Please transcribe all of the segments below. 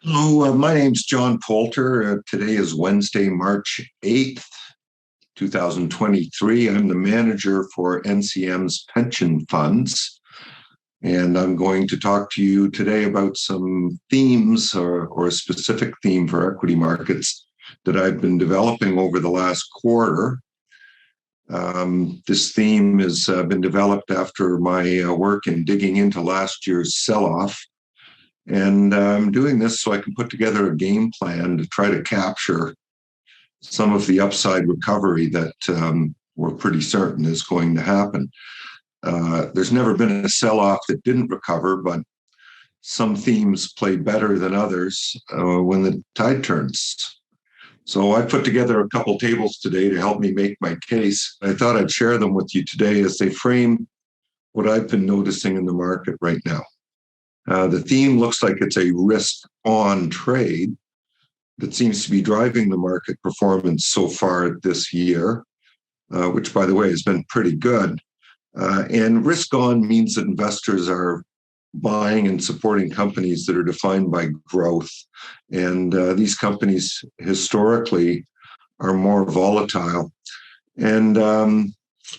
Hello, my name's John Poulter. Today is Wednesday, March 8th, 2023. I'm the manager for NCM's pension funds, and I'm going to talk to you today about some themes or a specific theme for equity markets that I've been developing over the last quarter. This theme has been developed after my work in digging into last year's sell-off. And I'm doing this so I can put together a game plan to try to capture some of the upside recovery that we're pretty certain is going to happen. There's never been a sell-off that didn't recover, but some themes play better than others when the tide turns. So I put together a couple tables today to help me make my case. I thought I'd share them with you today as they frame what I've been noticing in the market right now. The theme looks like it's a risk-on trade that seems to be driving the market performance so far this year, which, by the way, has been pretty good. And risk-on means that investors are buying and supporting companies that are defined by growth. And these companies historically are more volatile and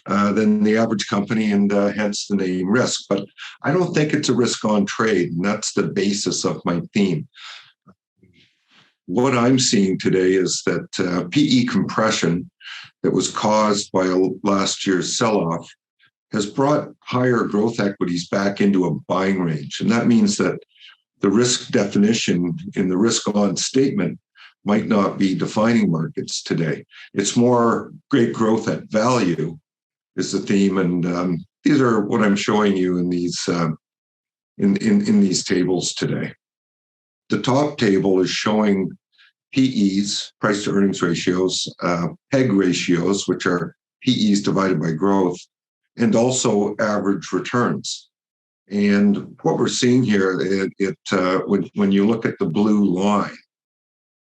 than the average company, and hence the name risk. But I don't think it's a risk-on trade, and that's the basis of my theme. What I'm seeing today is that PE compression that was caused by last year's sell-off has brought higher growth equities back into a buying range. And that means that the risk definition in the risk-on statement might not be defining markets today. It's more great growth at value is the theme, and these are what I'm showing you in these in these tables today. The top table is showing PEs, price to earnings ratios, PEG ratios, which are PEs divided by growth, and also average returns. And what we're seeing here, when you look at the blue line,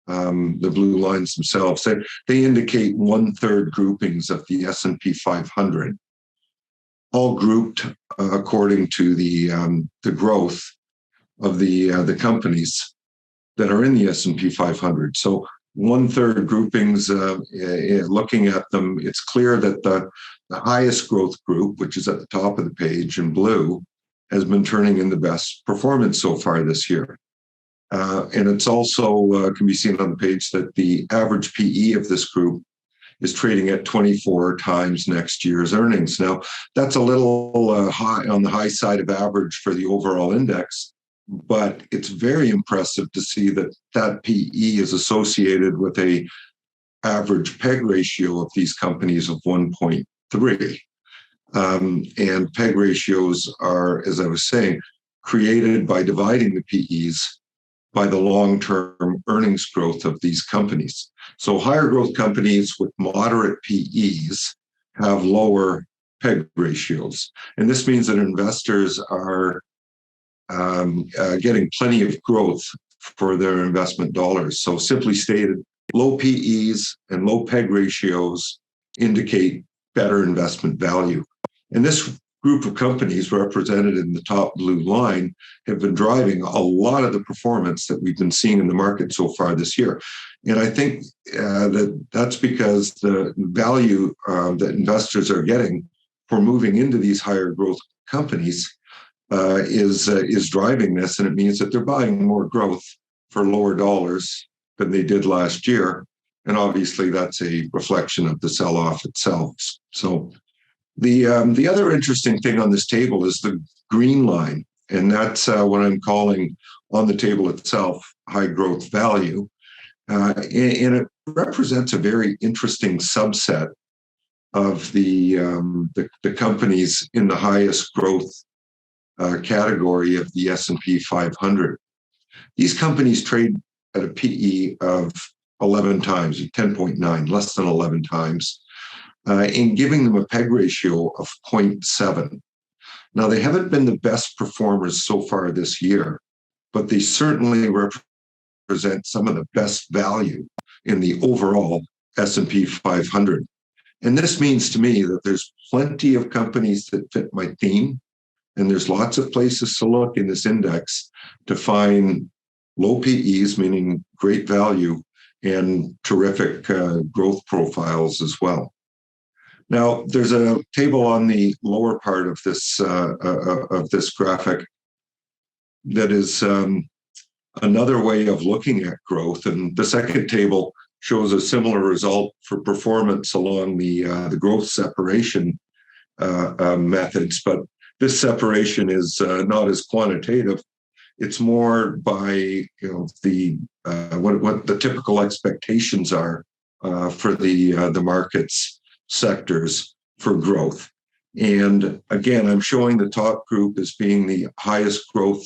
the blue lines themselves, they indicate 1/3 groupings of the S&P 500, all grouped according to the growth of the companies that are in the S&P 500. So 1/3 groupings, looking at them, it's clear that the highest growth group, which is at the top of the page in blue, has been turning in the best performance so far this year. And it's also can be seen on the page that the average PE of this group is trading at 24 times next year's earnings. Now, that's a little high on the high side of average for the overall index, but it's very impressive to see that that PE is associated with a average PEG ratio of these companies of 1.3. And PEG ratios are, as I was saying, created by dividing the PEs by the long-term earnings growth of these companies. So higher growth companies with moderate PEs have lower PEG ratios. And this means that investors are getting plenty of growth for their investment dollars. So simply stated, low PEs and low PEG ratios indicate better investment value. And this group of companies represented in the top blue line have been driving a lot of the performance that we've been seeing in the market so far this year. And I think that's because the value that investors are getting for moving into these higher growth companies is driving this. And it means that they're buying more growth for lower dollars than they did last year. And obviously that's a reflection of the sell-off itself. So the other interesting thing on this table is the green line, and that's what I'm calling on the table itself high growth value. And it represents a very interesting subset of the companies in the highest growth category of the S&P 500. These companies trade at a PE of 11 times, 10.9, less than 11 times. And giving them a PEG ratio of 0.7. Now, they haven't been the best performers so far this year, but they certainly represent some of the best value in the overall S&P 500. And this means to me that there's plenty of companies that fit my theme, and there's lots of places to look in this index to find low PEs, meaning great value, and terrific growth profiles as well. Now, there's a table on the lower part of this graphic that is another way of looking at growth, and the second table shows a similar result for performance along the growth separation methods, but this separation is not as quantitative. It's more by the what the typical expectations are for the markets sectors for growth. And again, I'm showing the top group as being the highest growth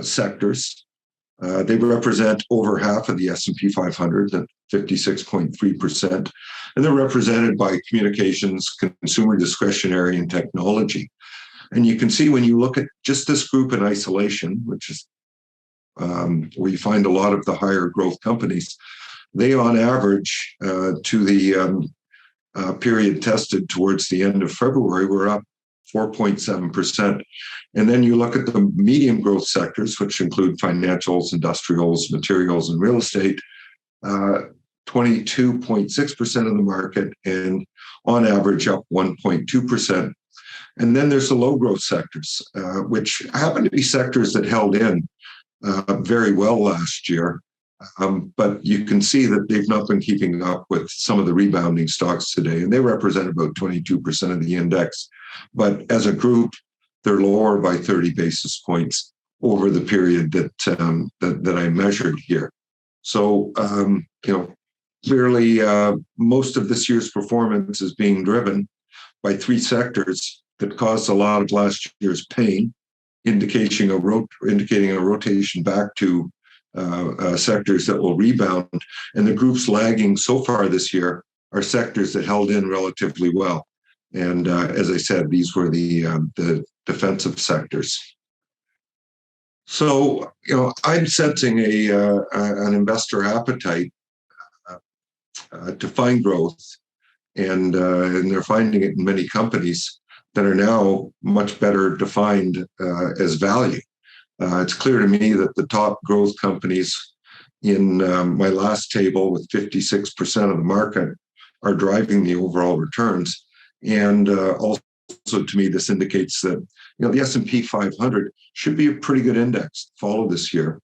sectors. They represent over half of the S&P 500 at 56.3%, and they're represented by communications, consumer discretionary, and technology. And you can see when you look at just this group in isolation, which is where you find a lot of the higher growth companies, they on average to the period tested towards the end of February were up 4.7%. And then you look at the medium growth sectors, which include financials, industrials, materials, and real estate, 22.6% of the market, and on average up 1.2%. And then there's the low growth sectors, which happen to be sectors that held in very well last year. But you can see that they've not been keeping up with some of the rebounding stocks today, and they represent about 22% of the index. But as a group, they're lower by 30 basis points over the period that I measured here. So, clearly, most of this year's performance is being driven by three sectors that caused a lot of last year's pain, indicating a rotation back to sectors that will rebound. And the groups lagging so far this year are sectors that held in relatively well. And as I said, these were the defensive sectors. So, I'm sensing an investor appetite to find growth, and they're finding it in many companies that are now much better defined as value. It's clear to me that the top growth companies in my last table with 56% of the market are driving the overall returns. And also to me, this indicates that the S&P 500 should be a pretty good index to follow this year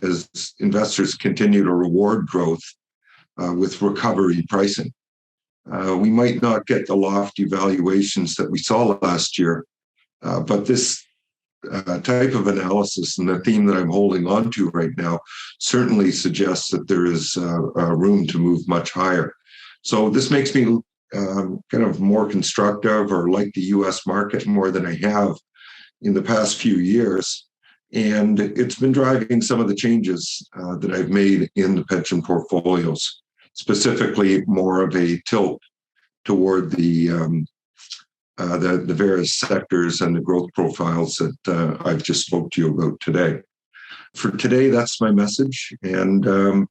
as investors continue to reward growth with recovery pricing. We might not get the lofty valuations that we saw last year, but this type of analysis and the theme that I'm holding on to right now certainly suggests that there is room to move much higher. So this makes me kind of more constructive, or like the US market more than I have in the past few years. And it's been driving some of the changes that I've made in the pension portfolios, specifically more of a tilt toward the various sectors and the growth profiles that I've just spoke to you about today. For today, that's my message, and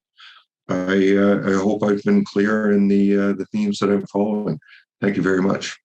I hope I've been clear in the themes that I'm following. Thank you very much.